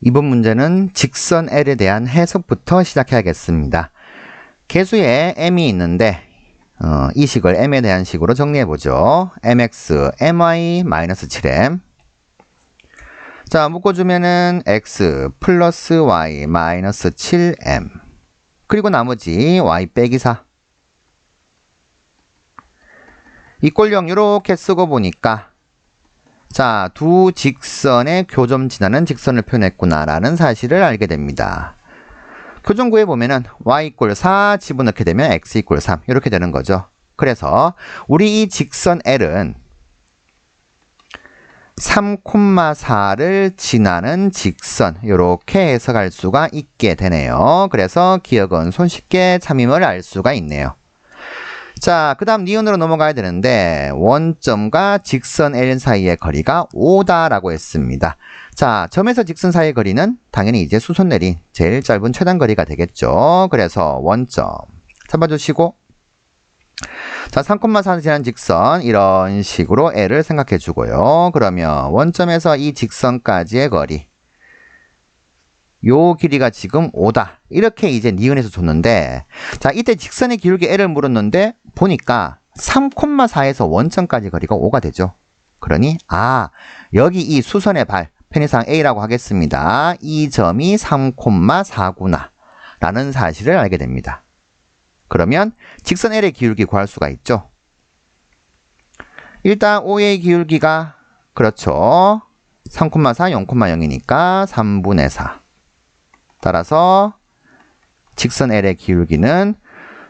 이번 문제는 직선 L에 대한 해석부터 시작해야겠습니다. 계수에 m이 있는데 이 식을 m에 대한 식으로 정리해보죠. mx, my-7m. 자, 묶어주면은 x 플러스 y 마이너스 7m. 그리고 나머지 y 빼기 4. 이꼴 0 이렇게 쓰고 보니까 자, 두 직선의 교점 지나는 직선을 표현했구나라는 사실을 알게 됩니다. 교점 구해보면은 y = 4 집어넣게 되면 x = 3 이렇게 되는 거죠. 그래서 우리 이 직선 L은 3,4를 지나는 직선 이렇게 해석할 수가 있게 되네요. 그래서 기억은 손쉽게 참임을 알 수가 있네요. 자, 그 다음 니은으로 넘어가야 되는데 원점과 직선 L 사이의 거리가 5다라고 했습니다. 자, 점에서 직선 사이의 거리는 당연히 이제 수선 내린 제일 짧은 최단 거리가 되겠죠. 그래서 원점 잡아주시고 자, 3,4를 지난 직선 이런 식으로 L을 생각해 주고요. 그러면 원점에서 이 직선까지의 거리 요 길이가 지금 5다. 이렇게 이제 니은에서 줬는데 자, 이때 직선의 기울기 L을 물었는데 보니까 3,4에서 원점까지 거리가 5가 되죠. 그러니 여기 이 수선의 발 편의상 A라고 하겠습니다. 이 점이 3,4구나 라는 사실을 알게 됩니다. 그러면 직선 L의 기울기 구할 수가 있죠. 일단 O의 기울기가 그렇죠. 3,4, 0,0이니까 3분의 4. 따라서 직선 L의 기울기는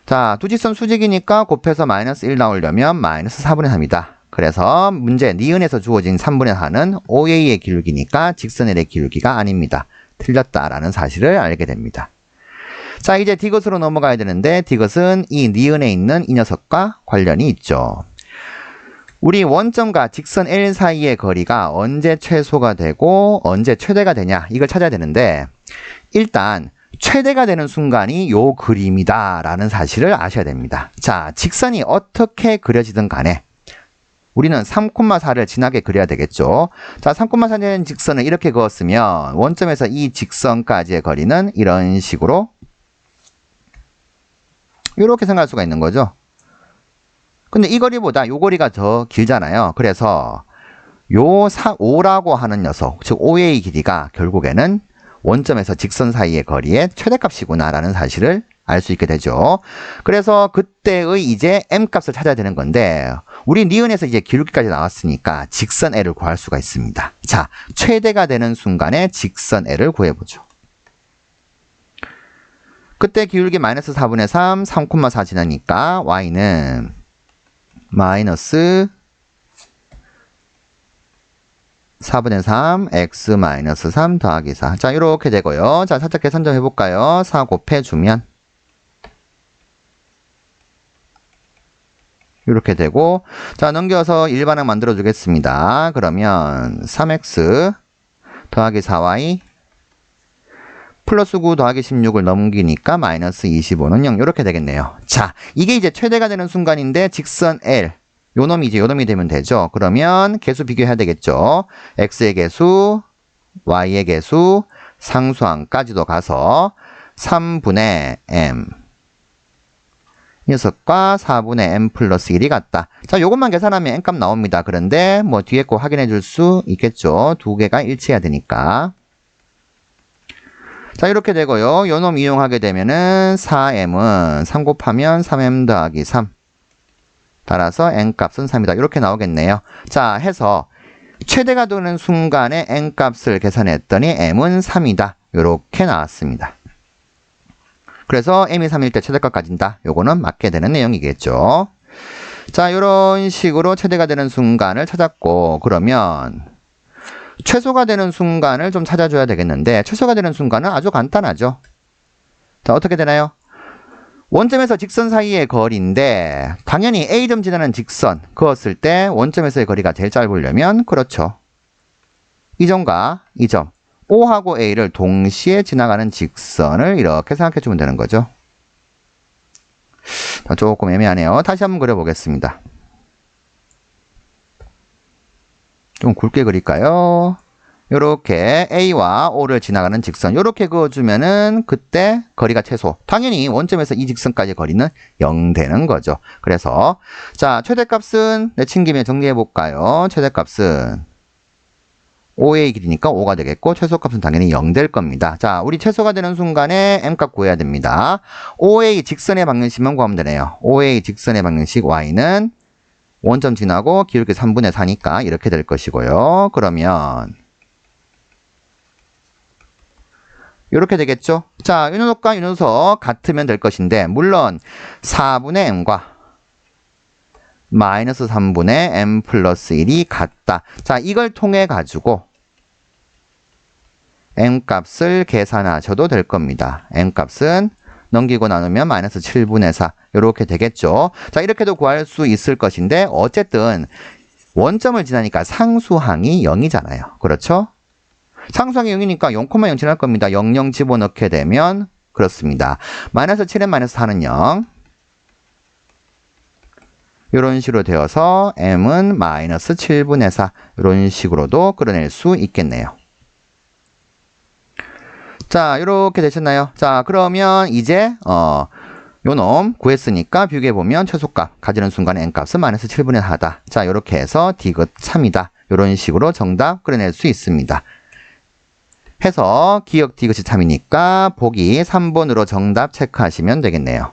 자, 두 직선 수직이니까 곱해서 마이너스 1 나오려면 마이너스 4분의 3이다. 그래서 문제 니은에서 주어진 3분의 4는 OA의 기울기니까 직선 L의 기울기가 아닙니다. 틀렸다라는 사실을 알게 됩니다. 자, 이제 디귿으로 넘어가야 되는데 디귿은 이 니은에 있는 이 녀석과 관련이 있죠. 우리 원점과 직선 L 사이의 거리가 언제 최소가 되고 언제 최대가 되냐 이걸 찾아야 되는데 일단 최대가 되는 순간이 요 그림이다 라는 사실을 아셔야 됩니다. 자, 직선이 어떻게 그려지든 간에 우리는 3,4를 지나게 그려야 되겠죠. 자, 3,4는 직선을 이렇게 그었으면 원점에서 이 직선까지의 거리는 이런 식으로 이렇게 생각할 수가 있는 거죠. 근데 이 거리보다 요 거리가 더 길잖아요. 그래서 요 5라고 하는 녀석, 즉 OA의 길이가 결국에는 원점에서 직선 사이의 거리의 최대값이구나 라는 사실을 알 수 있게 되죠. 그래서 그때의 이제 m값을 찾아야 되는 건데 우리 니은에서 이제 기울기까지 나왔으니까 직선 L을 구할 수가 있습니다. 자, 최대가 되는 순간에 직선 L을 구해보죠. 그때 기울기 마이너스 4분의 3, 3,4 지나니까 y는 마이너스 4분의 3, x 마이너스 3 더하기 4. 자, 이렇게 되고요. 자, 살짝 계산 좀 해볼까요? 4 곱해주면 이렇게 되고 자, 넘겨서 일반항 만들어 주겠습니다. 그러면 3x 더하기 4y 플러스 9 더하기 16을 넘기니까 마이너스 25는 0 이렇게 되겠네요. 자, 이게 이제 최대가 되는 순간인데 직선 L 요 놈이 되면 되죠. 그러면 개수 비교해야 되겠죠. x의 개수, y의 개수, 상수항까지도 가서 3분의 m 이 녀석과 4분의 m 플러스 1이 같다. 자, 요것만 계산하면 n값 나옵니다. 그런데 뭐 뒤에 거 확인해 줄 수 있겠죠. 두 개가 일치해야 되니까. 자, 이렇게 되고요. 요 놈 이용하게 되면은 4m은 3 곱하면 3m 더하기 3. 따라서 n값은 3이다. 이렇게 나오겠네요. 자, 해서 최대가 되는 순간에 n값을 계산했더니 m은 3이다. 이렇게 나왔습니다. 그래서 m이 3일 때 최대값 가진다. 요거는 맞게 되는 내용이겠죠. 자, 이런 식으로 최대가 되는 순간을 찾았고 그러면 최소가 되는 순간을 좀 찾아줘야 되겠는데 최소가 되는 순간은 아주 간단하죠. 자, 어떻게 되나요? 원점에서 직선 사이의 거리인데 당연히 A점 지나는 직선 그었을 때 원점에서의 거리가 제일 짧으려면 그렇죠. 이 점과 이 점 O하고 A를 동시에 지나가는 직선을 이렇게 생각해 주면 되는 거죠. 조금 애매하네요. 다시 한번 그려보겠습니다. 좀 굵게 그릴까요? 요렇게 A와 O를 지나가는 직선 요렇게 그어주면은 그때 거리가 최소. 당연히 원점에서 이 직선까지 거리는 0 되는 거죠. 그래서 자 최대값은 내친 김에 정리해볼까요? 최대값은 5의 길이니까 5가 되겠고 최소값은 당연히 0 될 겁니다. 자 우리 최소가 되는 순간에 m값 구해야 됩니다. 5의 직선의 방정식만 구하면 되네요. 5의 직선의 방정식 y는 원점 지나고 기울기 3분의 4니까 이렇게 될 것이고요. 그러면 이렇게 되겠죠. 자, 이 녀석과 이 녀석 같으면 될 것인데 물론 4분의 m과 마이너스 3분의 m 플러스 1이 같다. 자, 이걸 통해 가지고 m값을 계산하셔도 될 겁니다. m값은 넘기고 나누면 마이너스 7분의 4 이렇게 되겠죠. 자, 이렇게도 구할 수 있을 것인데 어쨌든 원점을 지나니까 상수항이 0이잖아요. 그렇죠? 상수항이 0이니까 0,0 지날 겁니다. 0, 0 집어넣게 되면 그렇습니다. 마이너스 7에 마이너스 4는 0. 이런 식으로 되어서 m은 마이너스 7분의 4 이런 식으로도 끌어낼 수 있겠네요. 자, 이렇게 되셨나요? 자, 그러면 이제 요 놈 구했으니까 비교해보면 최소값 가지는 순간에 n값은 마이너스 7분의 4다. 자, 이렇게 해서 디귿 3이다. 이런 식으로 정답 끌어낼 수 있습니다. 해서 기억 디귿이 3이니까 보기 3번으로 정답 체크하시면 되겠네요.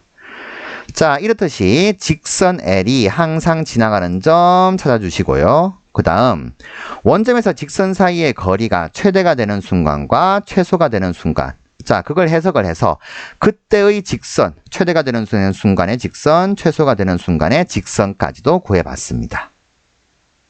자, 이렇듯이 직선 L이 항상 지나가는 점 찾아주시고요. 그 다음 원점에서 직선 사이의 거리가 최대가 되는 순간과 최소가 되는 순간, 자 그걸 해석을 해서 그때의 직선, 최대가 되는 순간의 직선, 최소가 되는 순간의 직선까지도 구해봤습니다.